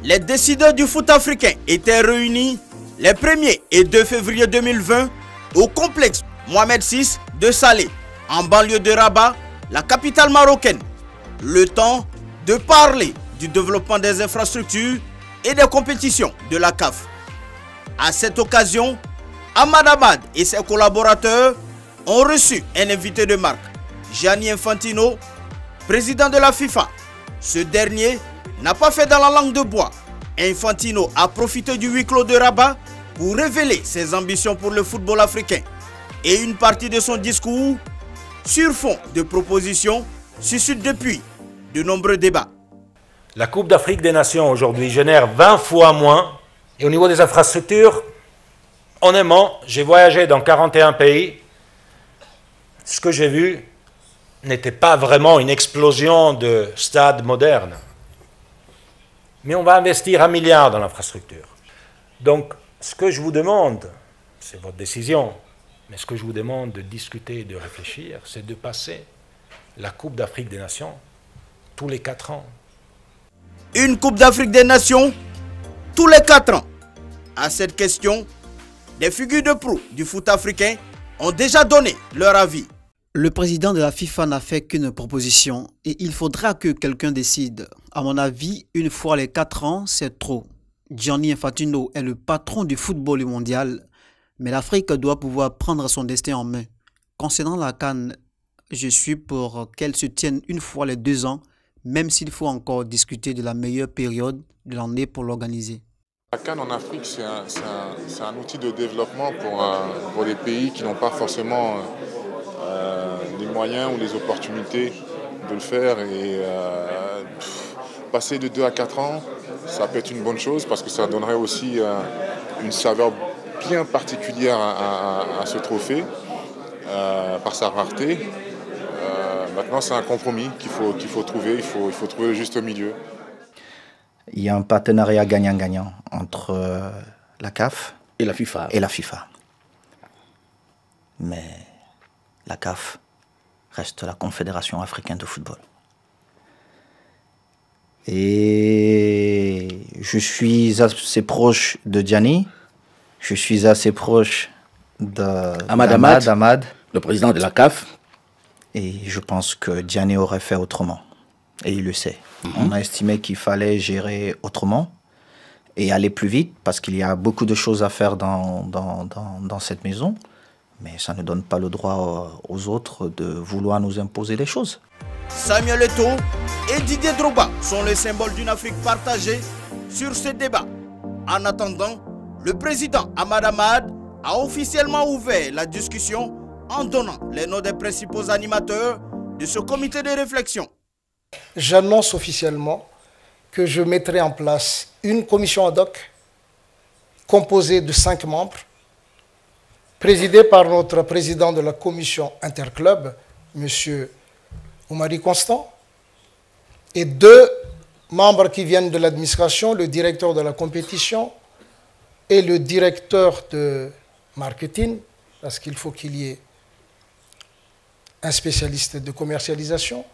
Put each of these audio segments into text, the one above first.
Les décideurs du foot africain étaient réunis les 1er et 2 février 2020 au complexe Mohamed VI de Salé, en banlieue de Rabat, la capitale marocaine. Le temps de parler du développement des infrastructures et des compétitions de la CAF. À cette occasion, Ahmad Ahmad et ses collaborateurs ont reçu un invité de marque, Gianni Infantino, président de la FIFA. Ce dernier n'a pas fait dans la langue de bois. Infantino a profité du huis clos de Rabat pour révéler ses ambitions pour le football africain. Et une partie de son discours, sur fond de propositions, suscite depuis de nombreux débats. La Coupe d'Afrique des Nations aujourd'hui génère 20 fois moins. Et au niveau des infrastructures, honnêtement, j'ai voyagé dans 41 pays. Ce que j'ai vu n'était pas vraiment une explosion de stades modernes. Mais on va investir 1 milliard dans l'infrastructure. Donc, ce que je vous demande, c'est votre décision, mais ce que je vous demande de discuter et de réfléchir, c'est de passer la Coupe d'Afrique des Nations tous les 4 ans. Une Coupe d'Afrique des Nations tous les 4 ans. À cette question, des figures de proue du foot africain ont déjà donné leur avis. Le président de la FIFA n'a fait qu'une proposition et il faudra que quelqu'un décide. À mon avis, une fois les 4 ans, c'est trop. Gianni Infantino est le patron du football mondial, mais l'Afrique doit pouvoir prendre son destin en main. Concernant la CAN, je suis pour qu'elle se tienne une fois les 2 ans, même s'il faut encore discuter de la meilleure période de l'année pour l'organiser. La CAN en Afrique, c'est un outil de développement pour les pays qui n'ont pas forcément les moyens ou les opportunités de le faire. Et passer de 2 à 4 ans, ça peut être une bonne chose parce que ça donnerait aussi une saveur bien particulière à ce trophée par sa rareté. Maintenant, c'est un compromis qu'il faut trouver. Il faut trouver le juste milieu. Il y a un partenariat gagnant-gagnant entre la CAF et la FIFA. Mais la CAF reste la Confédération africaine de football. Et je suis assez proche de Gianni, je suis assez proche d'Ahmad Ahmad, le président de la CAF. Et je pense que Gianni aurait fait autrement. Et il le sait. On a estimé qu'il fallait gérer autrement et aller plus vite parce qu'il y a beaucoup de choses à faire dans cette maison. Mais ça ne donne pas le droit aux autres de vouloir nous imposer des choses. Samuel Eto'o et Didier Drogba sont les symboles d'une Afrique partagée sur ce débat. En attendant, le président Ahmad Ahmad a officiellement ouvert la discussion en donnant les noms des principaux animateurs de ce comité de réflexion. J'annonce officiellement que je mettrai en place une commission ad hoc composée de 5 membres, présidée par notre président de la commission interclub, M. Oumari Constant, et 2 membres qui viennent de l'administration, le directeur de la compétition et le directeur de marketing, parce qu'il faut qu'il y ait un spécialiste de commercialisation,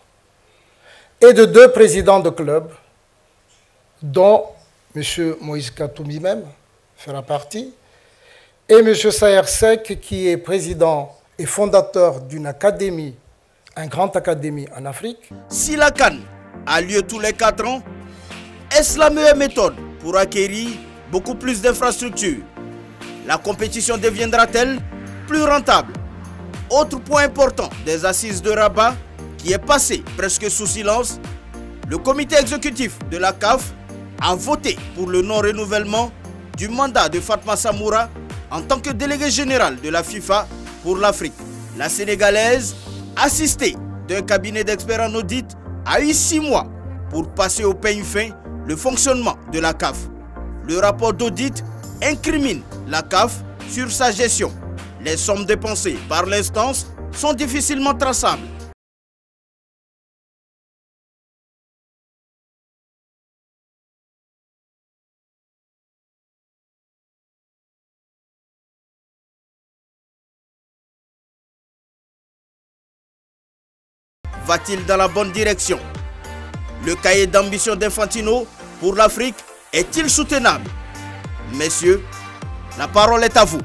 et de 2 présidents de club, dont M. Moïse Katoumi même fera partie, et M. Saher Seck, qui est président et fondateur d'une académie, une grande académie en Afrique. Si la CAN a lieu tous les 4 ans, est-ce la meilleure méthode pour acquérir beaucoup plus d'infrastructures? La compétition deviendra-t-elle plus rentable? Autre point important des assises de Rabat, qui est passé presque sous silence, le comité exécutif de la CAF a voté pour le non-renouvellement du mandat de Fatma Samoura en tant que délégué général de la FIFA pour l'Afrique. La Sénégalaise, assistée d'un cabinet d'experts en audit, a eu 6 mois pour passer au peigne fin le fonctionnement de la CAF. Le rapport d'audit incrimine la CAF sur sa gestion. Les sommes dépensées par l'instance sont difficilement traçables. Va-t-il dans la bonne direction? Le cahier d'ambition d'Infantino pour l'Afrique est-il soutenable? Messieurs, la parole est à vous.